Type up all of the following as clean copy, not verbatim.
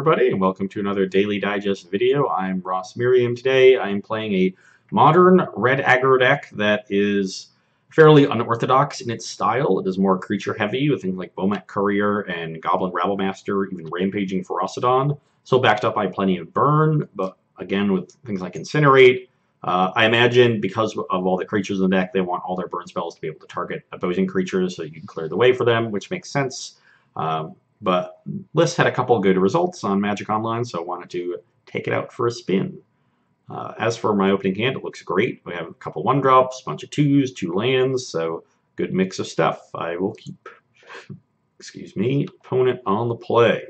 everybody, and welcome to another Daily Digest video. I'm Merriam. Today I'm playing a modern red aggro deck that is fairly unorthodox in its style. It is more creature heavy with things like Bomat Courier and Goblin Rabblemaster, even Rampaging Ferocidon. Still backed up by plenty of burn, but again with things like Incinerate. I imagine because of all the creatures in the deck, they want all their burn spells to be able to target opposing creatures so you can clear the way for them, which makes sense. But List had a couple of good results on Magic Online, so I wanted to take it out for a spin. As for my opening hand, it looks great. We have a couple 1-drops, a bunch of 2s, 2 lands, so good mix of stuff. I will keep, excuse me, opponent on the play.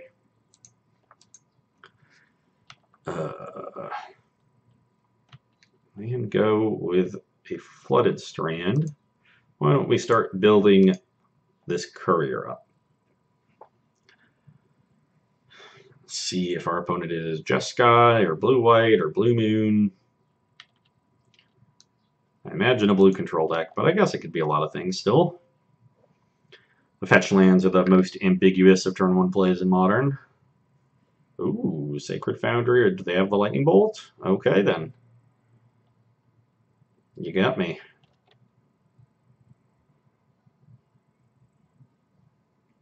And go with a Flooded Strand. Why don't we start building this Courier up? See if our opponent is Jeskai or Blue-White or Blue Moon. I imagine a blue control deck, but I guess it could be a lot of things still. The fetch lands are the most ambiguous of turn 1 plays in Modern. Ooh, Sacred Foundry, or do they have the Lightning Bolt? Okay then. You got me.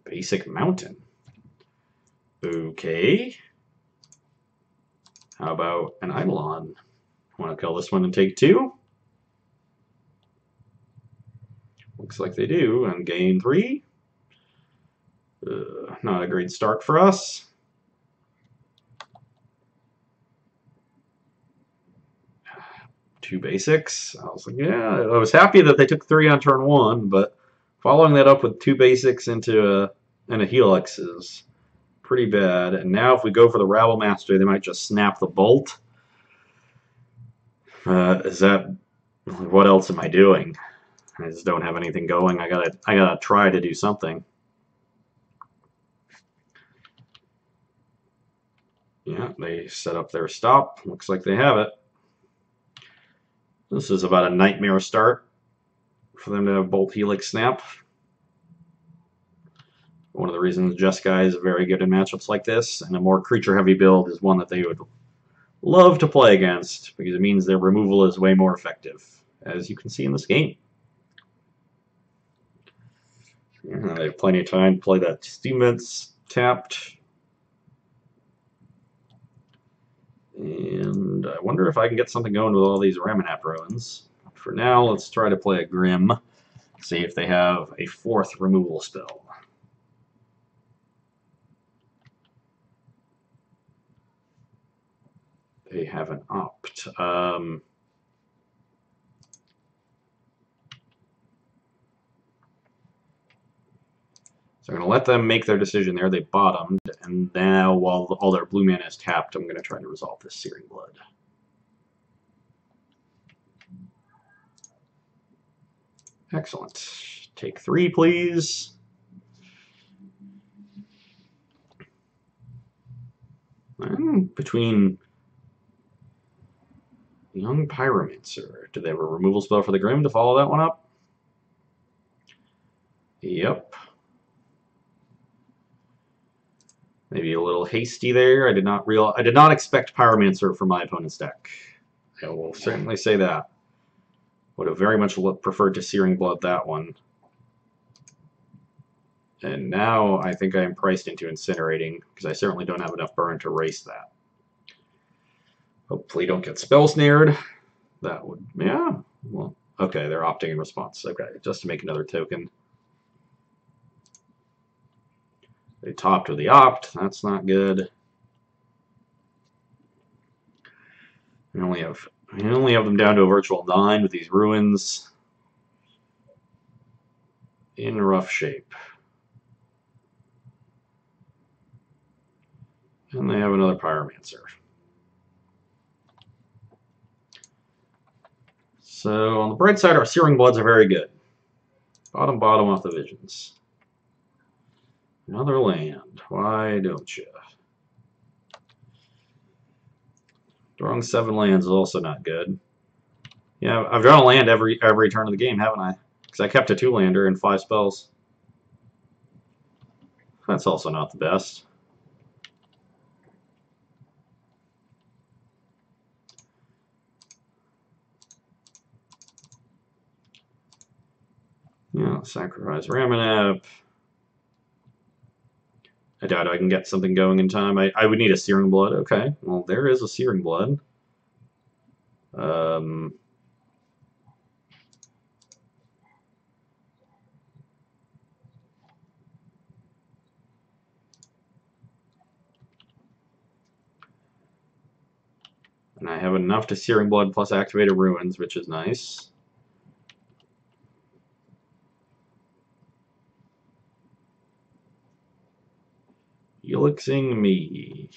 Basic Mountain. Okay. How about an Eidolon? Want to kill this one and take 2? Looks like they do, and gain 3. Not a great start for us. Two basics. I was like, yeah, I was happy that they took 3 on turn 1, but following that up with 2 basics into a Helix is pretty bad. And now if we go for the Rabblemaster, they might just snap the bolt. What else am I doing? I just don't have anything going. I gotta try to do something. Yeah, they set up their stop. Looks like they have it. This is about a nightmare start for them to have Bolt Helix snap. One of the reasons Jeskai is very good in matchups like this, and a more creature-heavy build is one that they would love to play against, because it means their removal is way more effective, as you can see in this game. Yeah, they have plenty of time to play that Steam Vents tapped. And I wonder if I can get something going with all these Ramunap ruins. For now, let's try to play a Grim, see if they have a 4th removal spell. They have an Opt. So I'm going to let them make their decision there. They bottomed, and now while all their blue mana is tapped, I'm going to try to resolve this Searing Blood. Excellent. Take 3, please. Between Young Pyromancer. Do they have a removal spell for the Grim to follow that one up? Yep. Maybe a little hasty there. I did not expect Pyromancer from my opponent's deck. I will certainly say that. Would have very much preferred to Searing Blood that one. And now I think I am priced into Incinerating, because I certainly don't have enough burn to race that. Hopefully don't get spell snared. That would, yeah. Well, okay, they're opting in response. Okay, just to make another token. They topped with the opt. That's not good. We only have them down to a virtual 9 with these ruins. In rough shape. And they have another Pyromancer. So on the bright side, our Searing Bloods are very good. Bottom off the Visions. Another land. Why don't you? Drawing 7 lands is also not good. Yeah, I've drawn a land every turn of the game, haven't I? Because I kept a 2-lander and 5 spells. That's also not the best. I'll sacrifice Ramunap. I doubt I can get something going in time. I would need a Searing Blood. Okay, well, there is a Searing Blood. And I have enough to Searing Blood plus Activated Ruins, which is nice. Helixing me.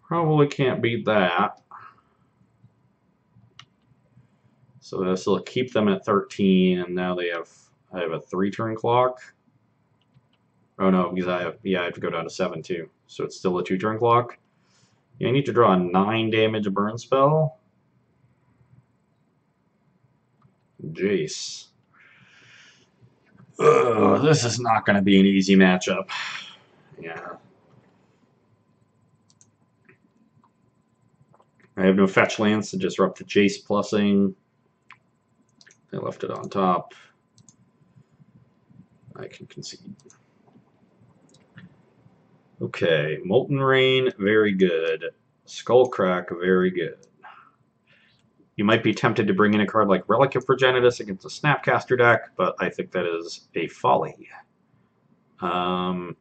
Probably can't beat that. So this will keep them at 13, and now I have a 3-turn clock. Oh no, because I have to go down to 7 too. So it's still a 2-turn clock. Yeah, I need to draw a 9 damage burn spell. Jace. Ugh, this is not going to be an easy matchup. Yeah. I have no fetch lands to disrupt the Jace plussing. I left it on top. I can concede. Okay, Molten Rain, very good. Skullcrack, very good. You might be tempted to bring in a card like Relic of Progenitus against a Snapcaster deck, but I think that is a folly. I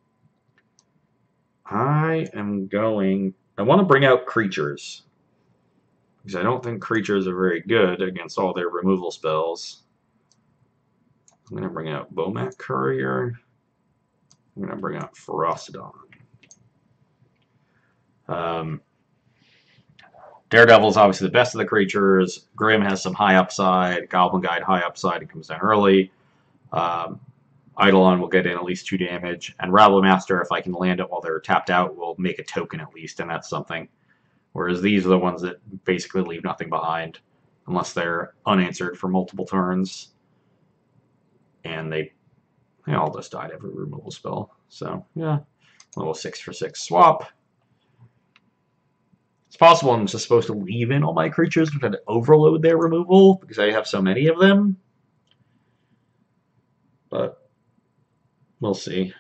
want to bring out creatures, because I don't think creatures are very good against all their removal spells. I'm going to bring out Bomac Courier. I'm going to bring out Ferocidon. Daredevil's obviously the best of the creatures. Grim has some high upside. Goblin Guide high upside and comes down early. Eidolon will get in at least 2 damage. And Rabblemaster, if I can land it while they're tapped out, will make a token at least, and that's something. Whereas these are the ones that basically leave nothing behind unless they're unanswered for multiple turns. And they all just died every removal spell. So, yeah. A little 6-for-6 swap. It's possible I'm just supposed to leave in all my creatures to overload their removal because I have so many of them. But we'll see.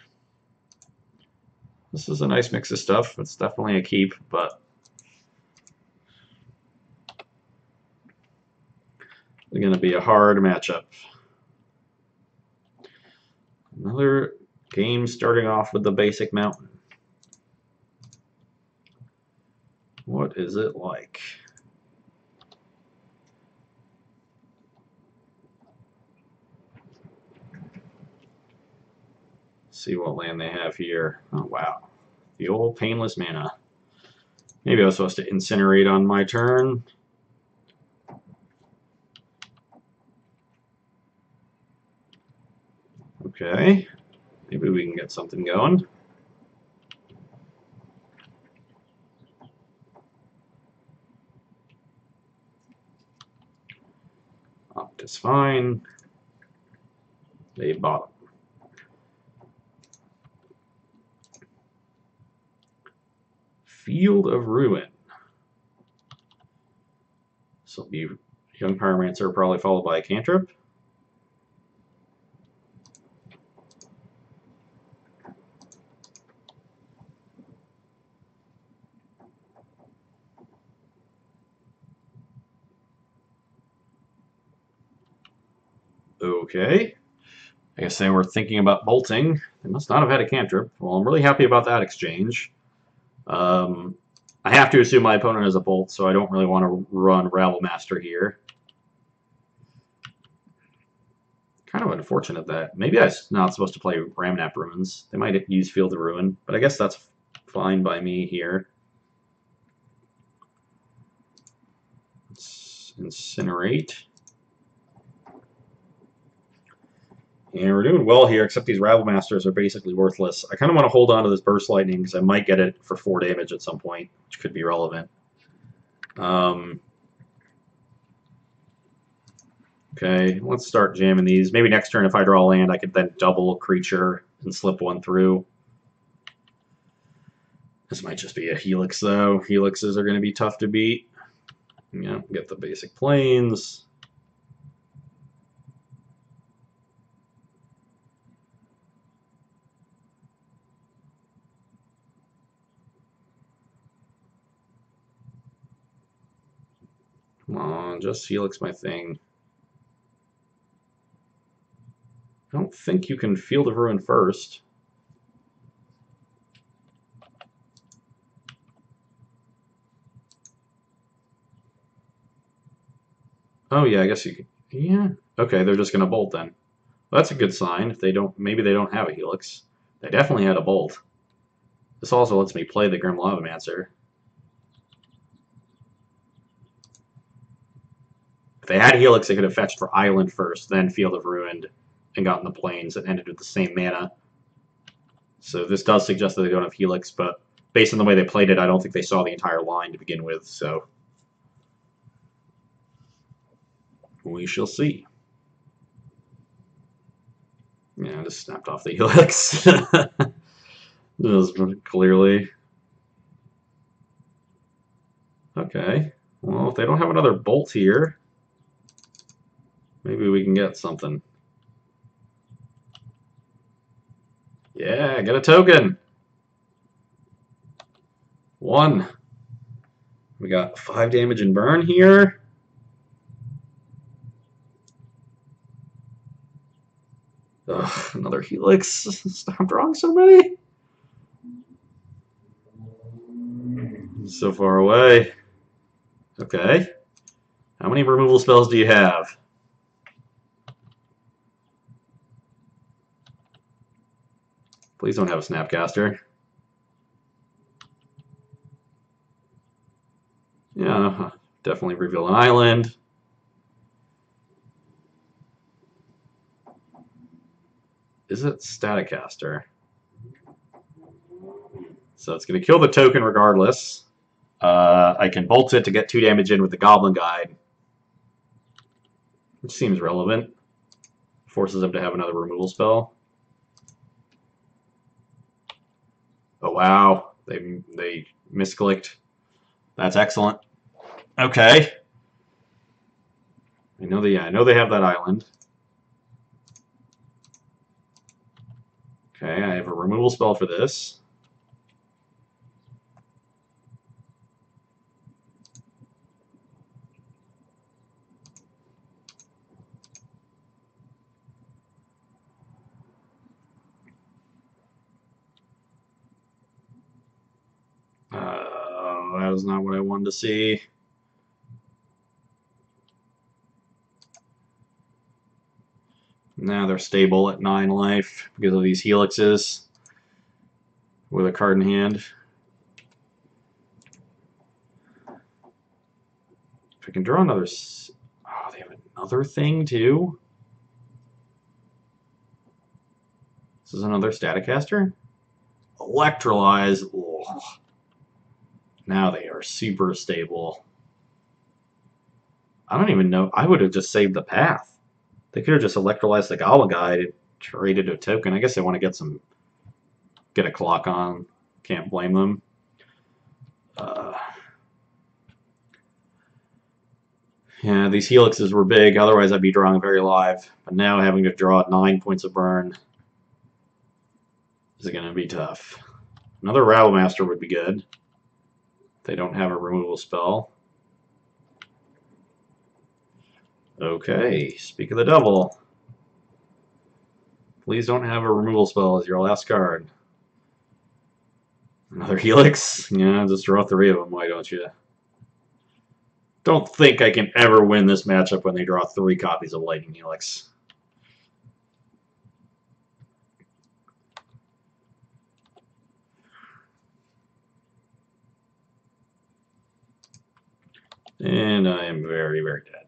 This is a nice mix of stuff. It's definitely a keep, but it's going to be a hard matchup. Another game starting off with the basic mountain. What is it like? See what land they have here. Oh, wow. The old Painless Mana. Maybe I was supposed to Incinerate on my turn. Okay. Maybe we can get something going. Opt is fine. They bottom. Field of Ruin. This will be Young Pyromancer, probably followed by a cantrip. Okay. I guess they were thinking about bolting. They must not have had a cantrip. Well, I'm really happy about that exchange. I have to assume my opponent has a bolt, so I don't really want to run Rabblemaster here. Kind of unfortunate that. Maybe I'm not supposed to play Ramunap Ruins. They might use Field of Ruin, but I guess that's fine by me here. Let's Incinerate. And we're doing well here, except these Rabblemasters are basically worthless. I kind of want to hold on to this Burst Lightning because I might get it for 4 damage at some point, which could be relevant. Okay, let's start jamming these. Maybe next turn if I draw land, I could then double creature and slip one through. This might just be a Helix, though. Helixes are going to be tough to beat. Yeah, get the basic planes. Come on, just Helix my thing. I don't think you can Field of Ruin first. Oh yeah, I guess you could. Yeah. Okay, they're just gonna bolt then. Well, that's a good sign. If they don't, maybe they don't have a Helix. They definitely had a bolt. This also lets me play the Grim Lavamancer. If they had Helix, they could have fetched for Island first, then Field of Ruined, and gotten the planes and ended with the same mana. So this does suggest that they don't have Helix, but based on the way they played it, I don't think they saw the entire line to begin with, so we shall see. Yeah, I just snapped off the Helix. Just clearly. Okay. Well, if they don't have another bolt here, maybe we can get something. Yeah, get a token. 1. We got 5 damage and burn here. Ugh, another Helix. Stop drawing so many. So far away. Okay. How many removal spells do you have? Please don't have a Snapcaster. Yeah, definitely reveal an island. Is it Staticaster? So it's going to kill the token regardless. I can bolt it to get 2 damage in with the Goblin Guide, which seems relevant. Forces him to have another removal spell. Oh wow, they misclicked. That's excellent. Okay. I know they have that island. Okay, I have a removal spell for this. That was not what I wanted to see. Now they're stable at 9 life because of these helixes with a card in hand. If I can draw another... Oh, they have another thing too? This is another Staticaster? Electrolyze. Ugh. Now they are super stable. I don't even know. I would have just saved the path. They could have just electrolyzed the Goblin Guide and traded a token. I guess they want to get a clock on. Can't blame them. Yeah, these helixes were big. Otherwise, I'd be drawing very live. But now having to draw 9 points of burn is going to be tough. Another Rabblemaster would be good. They don't have a removal spell. Okay, speak of the devil. Please don't have a removal spell as your last card. Another Helix? Yeah, just draw 3 of them, why don't you? Don't think I can ever win this matchup when they draw 3 copies of Lightning Helix. And I am very, very dead.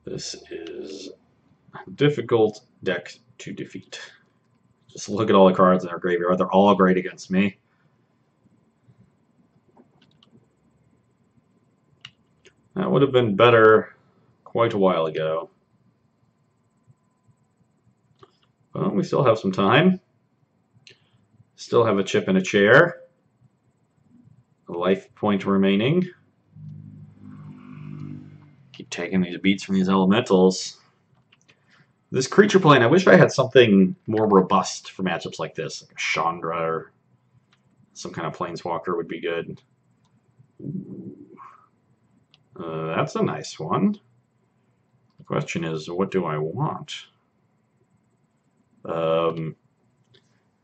This is a difficult deck to defeat. Just look at all the cards in our graveyard. They're all great against me. That would have been better quite a while ago. Well, we still have some time. Still have a chip and a chair. A life point remaining. Keep taking these beats from these elementals. This creature plane, I wish I had something more robust for matchups like this. Like a Chandra or some kind of planeswalker would be good. That's a nice one. The question is, what do I want? I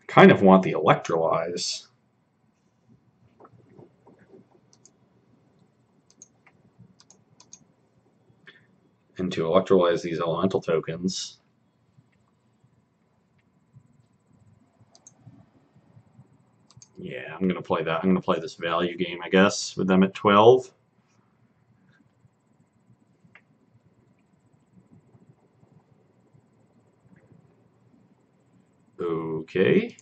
kind of want the Electrolyze. And to electrolyze these elemental tokens. Yeah, I'm going to play that. I'm going to play this value game, I guess, with them at 12. Okay.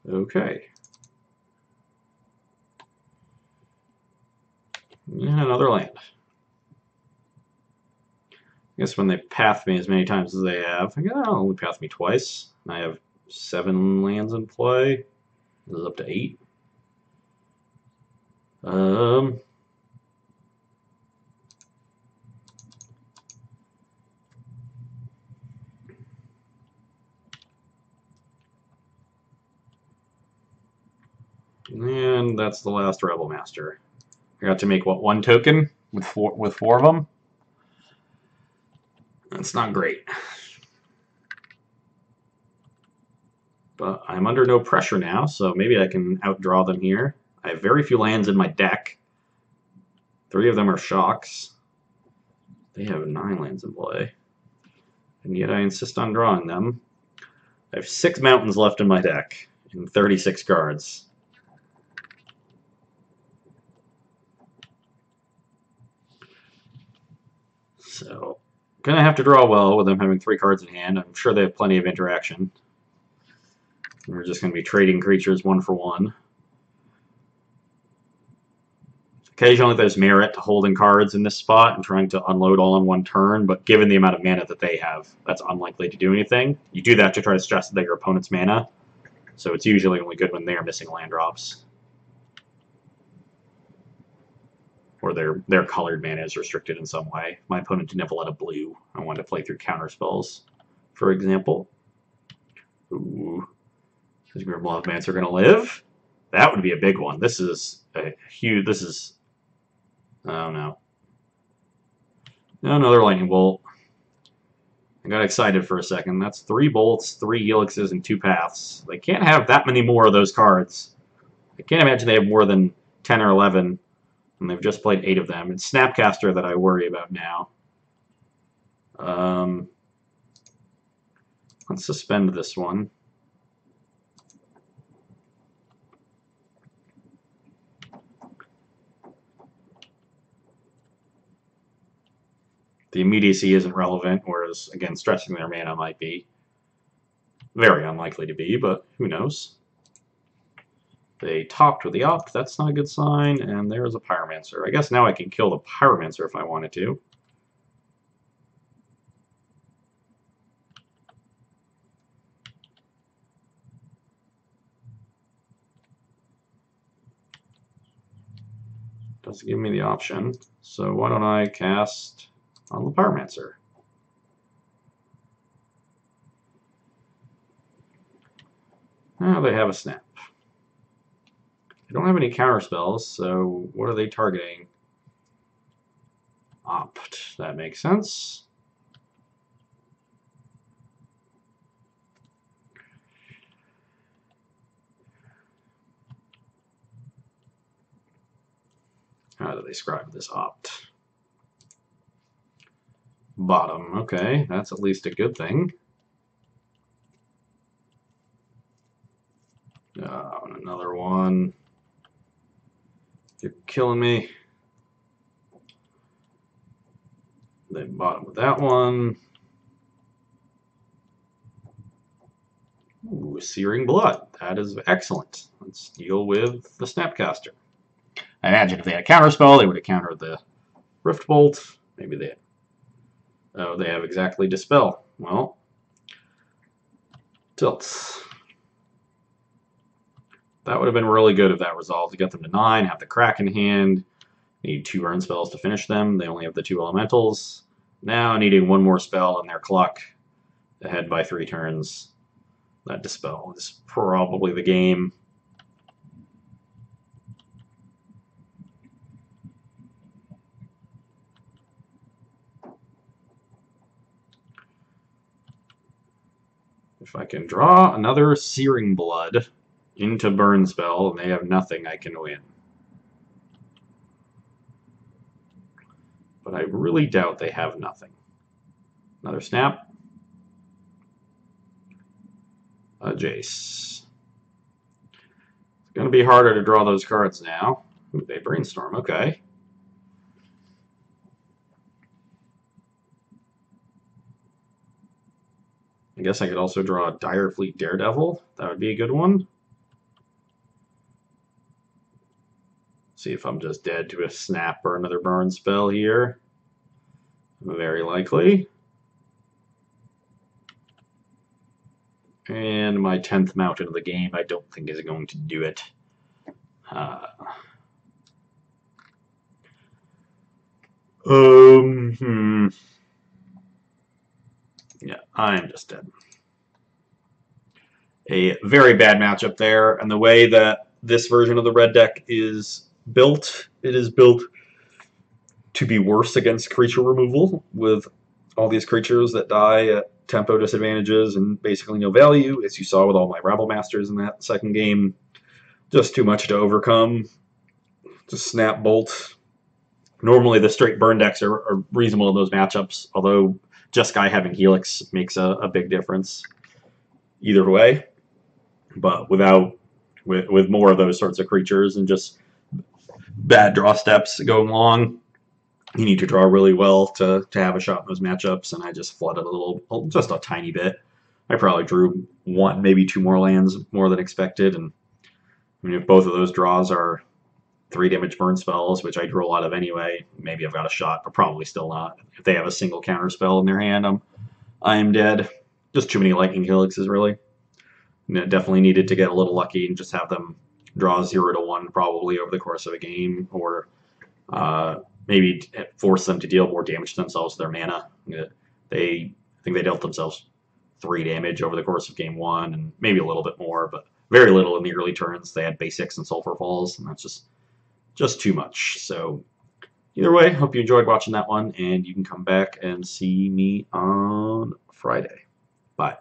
Okay. Yeah, another land. I guess when they path me as many times as they have, they'll only path me twice. I have 7 lands in play. This is up to 8. And that's the last Rebel Master. I got to make, what, 1 token with 4 of them? That's not great. But I'm under no pressure now, so maybe I can outdraw them here. I have very few lands in my deck. 3 of them are shocks. They have 9 lands in play. And yet I insist on drawing them. I have 6 mountains left in my deck and 36 cards. So, gonna have to draw well with them having 3 cards in hand. I'm sure they have plenty of interaction. We're just gonna be trading creatures 1 for 1. Occasionally there's merit to holding cards in this spot and trying to unload all in 1 turn, but given the amount of mana that they have, that's unlikely to do anything. You do that to try to stress your opponent's mana, so it's usually only good when they are missing land drops. Or their colored mana is restricted in some way. My opponent didn't have a lot of blue. I wanted to play through counter spells, for example. Ooh. Is Grimlockmancer going to live? That would be a big one. This is a huge... This is... Oh, no. Another Lightning Bolt. I got excited for a second. That's 3 bolts, 3 helixes, and 2 paths. They can't have that many more of those cards. I can't imagine they have more than 10 or 11. And they've just played 8 of them. It's Snapcaster that I worry about now. Let's suspend this one. The immediacy isn't relevant, whereas, again, stressing their mana might be. Very unlikely to be, but who knows. They topped with the opt. That's not a good sign. And there's a Pyromancer. I guess now I can kill the Pyromancer if I wanted to. Doesn't give me the option. So why don't I cast on the Pyromancer? Now they have a snap. They don't have any counter spells, so what are they targeting? Opt. That makes sense. How do they describe this opt? Bottom. Okay, that's at least a good thing. Another one. You're killing me. They bottom with that one. Ooh, Searing Blood. That is excellent. Let's deal with the Snapcaster. I imagine if they had a counterspell, they would have countered the Rift Bolt. Maybe they... Oh, they have exactly Dispel. Well, tilts. That would have been really good if that resolved to get them to 9, have the Crack in hand. Need 2 burn spells to finish them. They only have the 2 elementals. Now needing 1 more spell in their Cluck ahead by 3 turns. That Dispel is probably the game. If I can draw another Searing Blood into Burn Spell and they have nothing, I can win. But I really doubt they have nothing. Another Snap. A Jace. It's going to be harder to draw those cards now. Ooh, they Brainstorm, okay. I guess I could also draw a Direfleet Daredevil. That would be a good one. See if I'm just dead to a Snap or another Burn spell here. Very likely. And my 10th mountain of the game I don't think is going to do it. Yeah, I'm just dead. A very bad matchup there, and the way that this version of the red deck is built, it is built to be worse against creature removal, with all these creatures that die at tempo disadvantages and basically no value, as you saw with all my Rabble Masters in that second game. Just too much to overcome. Just Snap Bolt. Normally the straight burn decks are reasonable in those matchups, although Jeskai having Helix makes a big difference either way. But with more of those sorts of creatures and just bad draw steps going long, you need to draw really well to have a shot in those matchups, and I just flooded a little, just a tiny bit. I probably drew 1, maybe 2 more lands more than expected, and I mean, if both of those draws are 3 damage burn spells, which I drew a lot of anyway, maybe I've got a shot, but probably still not. If they have a single counter spell in their hand, I am dead. Just too many Lightning Helixes, really. Definitely needed to get a little lucky and just have them draw 0 to 1 probably over the course of a game, or maybe force them to deal more damage to themselves with their mana. I think they dealt themselves 3 damage over the course of game 1, and maybe a little bit more, but very little in the early turns. They had basics and sulfur falls, and that's just too much. So either way, hope you enjoyed watching that one, and you can come back and see me on Friday. Bye.